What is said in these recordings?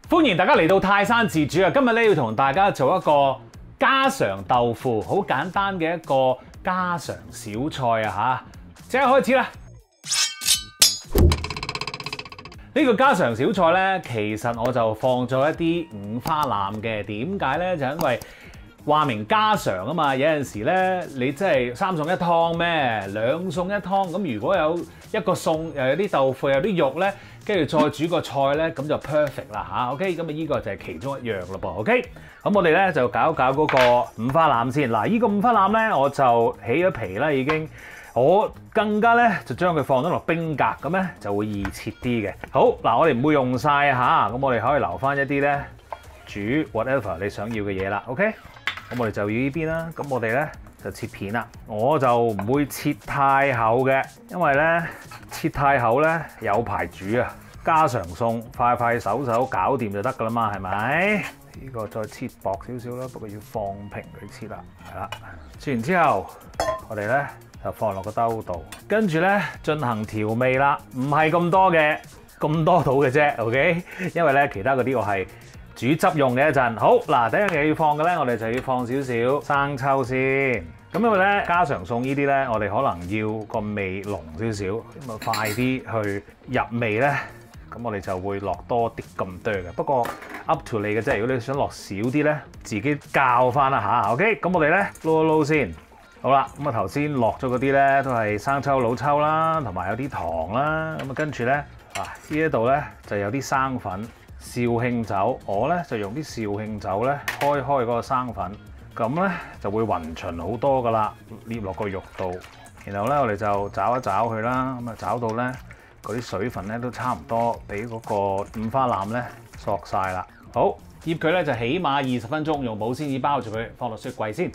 歡迎大家嚟到泰山自煮啊！今日咧要同大家做一個家常豆腐，好簡單嘅一個家常小菜啊嚇！即刻開始啦！呢個家常小菜咧，其實我就放咗一啲五花腩嘅。點解咧？就因為話明家常啊嘛，有陣時咧你真係三餸一湯咩？兩餸一湯咁，如果有一個餸又有啲豆腐，有啲肉咧，跟住再煮個菜咧，咁就 perfect 啦嚇。OK，咁啊呢個就係其中一樣咯噃。OK，咁我哋咧就搞搞嗰個五花腩先。嗱，呢個五花腩咧我就起咗皮啦已經。我更加咧就將佢放咗落冰格，咁咧就會易切啲嘅。好嗱，我哋唔會用晒嚇，咁我哋可以留翻一啲咧煮 whatever 你想要嘅嘢啦。OK，咁我哋就要呢邊啦。咁我哋咧就切片啦。我就唔會切太厚嘅，因為咧切太厚咧有排煮啊。家常餸快快手手搞掂就得噶啦嘛，係咪？呢個再切薄少少啦，不過要放平佢切啦，係啦。切完之後，我哋咧就放落個兜度，跟住咧進行調味啦，唔係咁多嘅，咁多到嘅啫 ，OK？ 因為咧其他嗰啲我係煮汁用嘅一陣。好嗱，第一樣嘢要放嘅咧，我哋就要放少少生抽先。咁因為咧家常餸呢啲咧，我哋可能要個味濃少少，咁啊快啲去入味咧。咁我哋就會落多啲咁多嘅，不過 up to 你嘅啫。如果你想落少啲咧，自己校翻啦嚇。OK，咁我哋咧撈一撈先。好啦，咁啊頭先落咗嗰啲咧都係生抽、老抽啦，同埋有啲糖啦。咁啊跟住咧呢一度咧就有啲生粉、紹興酒。我咧就用啲紹興酒咧開嗰個生粉，咁咧就會勻勻好多噶啦，捏落個肉度。然後咧我哋就找一找佢啦，咁啊找到咧嗰啲水分咧都差唔多，俾嗰個五花腩咧索晒啦。好，醃佢咧就起碼20分鐘，用保鮮紙包住佢，放落雪櫃先。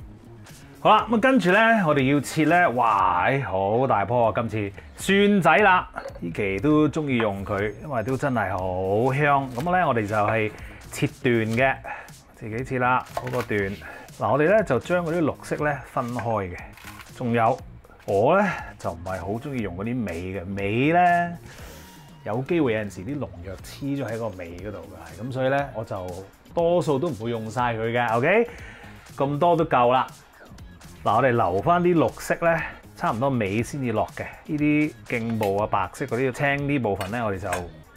好啦，咁跟住咧，我哋要切咧，哇，好大棵啊！今次蒜仔啦，呢期都中意用佢，因為都真係好香。咁咧，我哋就係切段嘅，自己切啦，嗰個段。嗱，我哋咧就將嗰啲綠色咧分開嘅。仲有，我咧就唔係好中意用嗰啲尾嘅，尾咧有機會有陣時啲農藥黐咗喺個尾嗰度嘅，咁所以咧我就多數都唔會用晒佢嘅。OK， 咁多都夠啦。嗱，我哋留翻啲綠色咧，差唔多尾先至落嘅。呢啲莖部啊、白色嗰啲青呢部分咧，我哋就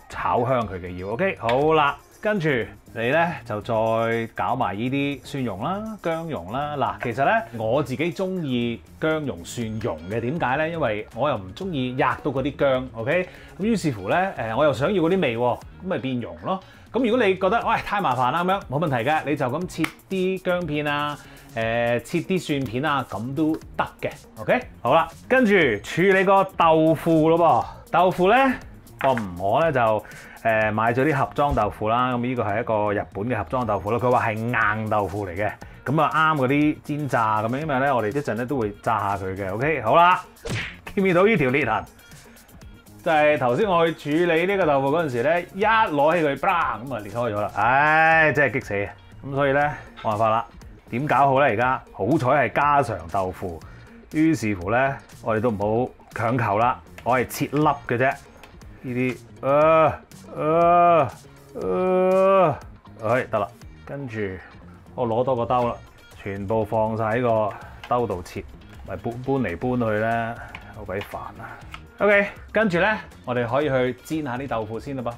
炒香佢嘅要。OK， 好啦，跟住你咧就再搞埋呢啲蒜蓉啦、薑蓉啦。嗱，其實咧我自己中意薑蓉蒜蓉嘅，點解咧？因為我又唔中意壓到嗰啲薑。OK， 咁於是乎咧，我又想要嗰啲味喎，咁咪變蓉咯。咁如果你覺得喂太麻煩啦咁樣，冇問題嘅，你就咁切啲薑片啊。切啲蒜片啊，咁都得嘅。OK， 好啦，跟住處理個豆腐咯噃。豆腐咧，我咧就買咗啲盒裝豆腐啦。咁呢個係一個日本嘅盒裝豆腐啦。佢話係硬豆腐嚟嘅，咁啊啱嗰啲煎炸咁樣。因為咧，我哋一陣咧都會炸下佢嘅。OK， 好啦，見唔見到呢條裂痕？就係頭先我去處理呢個豆腐嗰陣時咧，一攞起佢，咁啊裂開咗啦。唉，真係激死！咁所以咧，冇辦法啦。點搞好咧？而家好彩係家常豆腐，於是乎咧，我哋都唔好強求啦。我係切粒嘅啫，呢啲，得啦。跟住我攞多個兜啦，全部放晒喺個兜度切，咪搬嚟搬去咧，好鬼煩啊。OK， 跟住咧，我哋可以去煎下啲豆腐先啦噃。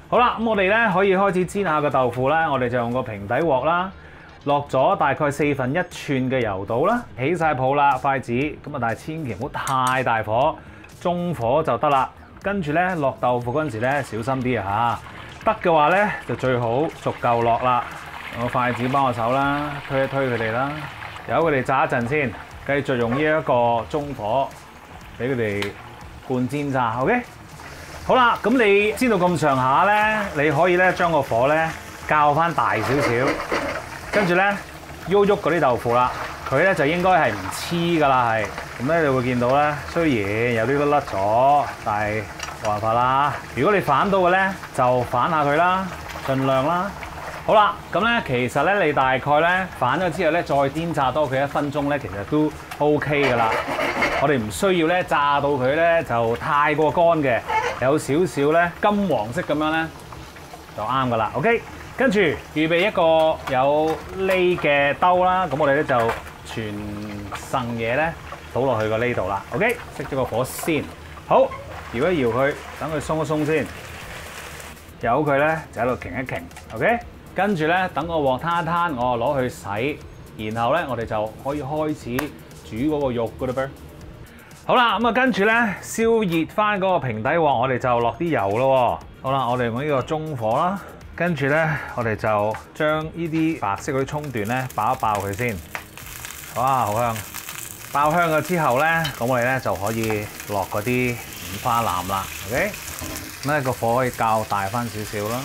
好啦，咁我哋咧可以開始煎下個豆腐啦。我哋就用個平底鑊啦。落咗大概1/4寸嘅油度啦，起晒泡啦，筷子咁啊，但係千祈唔好太大火，中火就得啦。跟住咧落豆腐嗰陣時咧，小心啲啊嚇！得嘅話咧就最好逐嚿落啦。用個筷子幫我手啦，推一推佢哋啦，由佢哋炸一陣先，繼續用呢一個中火俾佢哋半煎炸。OK， 好啦，咁你煎到咁上下咧，你可以咧將個火咧較翻大少少。跟住咧，喐嗰啲豆腐啦，佢咧就應該係唔黐噶啦，係咁咧，你會見到咧，雖然有啲都甩咗，但係冇辦法啦。如果你反到嘅咧，就反下佢啦，盡量啦。好啦，咁咧其實咧，你大概咧反咗之後咧，再煎炸多佢1分鐘咧，其實都 OK 噶啦。我哋唔需要咧炸到佢咧就太過乾嘅，有少少咧金黃色咁樣咧。就啱噶啦。OK， 跟住預備一個有呢嘅兜啦，咁我哋咧就全剩嘢咧倒落去個呢度啦。OK， 熄咗個火先。好，搖一搖佢，等佢鬆一鬆先。由佢咧就喺度擎一擎。OK， 跟住咧等個鑊攤一攤，我攞去洗，然後咧我哋就可以開始煮嗰個肉噶啦噃。好啦，咁啊跟住咧燒熱翻嗰個平底鑊，我哋就落啲油咯。好啦，我哋用呢個中火啦，跟住咧我哋就將呢啲白色嗰啲葱段咧爆一爆佢先。哇，好香！爆香咗之後咧，咁我哋咧就可以落嗰啲五花腩啦。OK， 咁咧個火可以較大翻少少啦，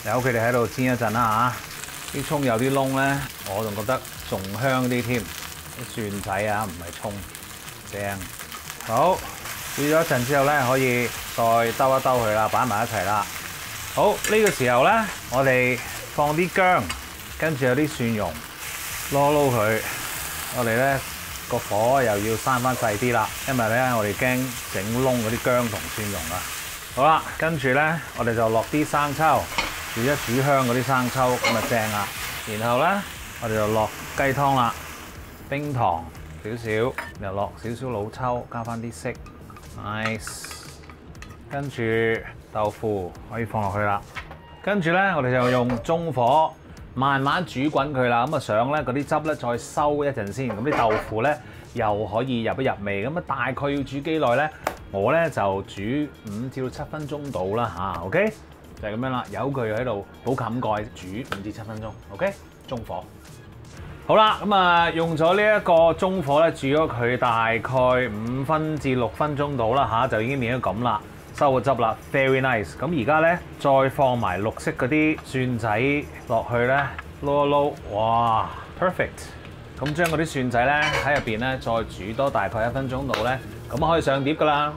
由佢哋喺度煎一陣啦嚇。啲葱有啲窿咧，我仲覺得仲香啲添。啲蒜仔啊，唔係葱，正。好，煮咗一陣之後咧，可以再兜一兜佢啦，擺埋一齊啦。好，呢個時候咧，我哋放啲薑，跟住有啲蒜蓉，撈佢。我哋咧個火又要閂翻細啲啦，因為咧我哋驚整燶嗰啲薑同蒜蓉啊。好啦，跟住咧我哋就落啲生抽，煮一煮香嗰啲生抽，咁啊正啦。然後咧我哋就落雞湯啦，冰糖少少，又落少少老抽，加翻啲色 ，nice。跟住豆腐可以放落去啦。跟住咧我哋就用中火慢慢煮滾佢啦。咁啊想咧嗰啲汁咧再收一陣先，咁啲豆腐咧又可以入一入味。咁啊大概要煮幾耐咧？我咧就煮5至7分鐘到啦嚇。OK， 就係咁樣啦，由佢喺度好冚蓋煮5至7分鐘。OK， 中火。好啦，咁啊用咗呢一個中火咧煮咗佢大概5分至6分鐘到啦嚇，就已經變咗咁啦。收個汁啦 ，very nice。咁而家咧再放埋綠色嗰啲蒜仔落去咧，撈一撈，哇 ，perfect。咁將嗰啲蒜仔咧喺入邊咧再煮多大概1分鐘度咧，咁可以上碟噶啦。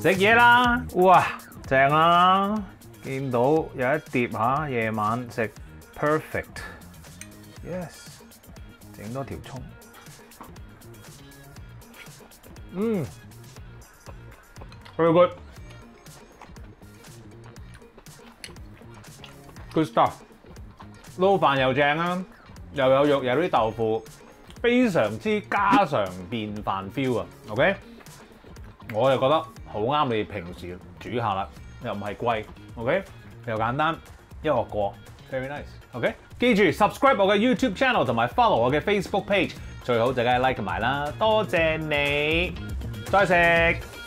食嘢啦，哇，正啦！見到有一碟嚇，夜晚食 perfect。Yes， 整多條葱。very good， good stuff。撈飯又正啦，又有肉，又有啲豆腐，非常之家常便飯 feel 啊。OK， 我就覺得好啱你平時煮下啦，又唔係貴 ，OK， 又簡單，一鑊過 ，very nice。OK， 記住 subscribe 我嘅 YouTube channel 同埋 follow 我嘅 Facebook page， 最好就梗係 like 埋啦，多謝你，再食。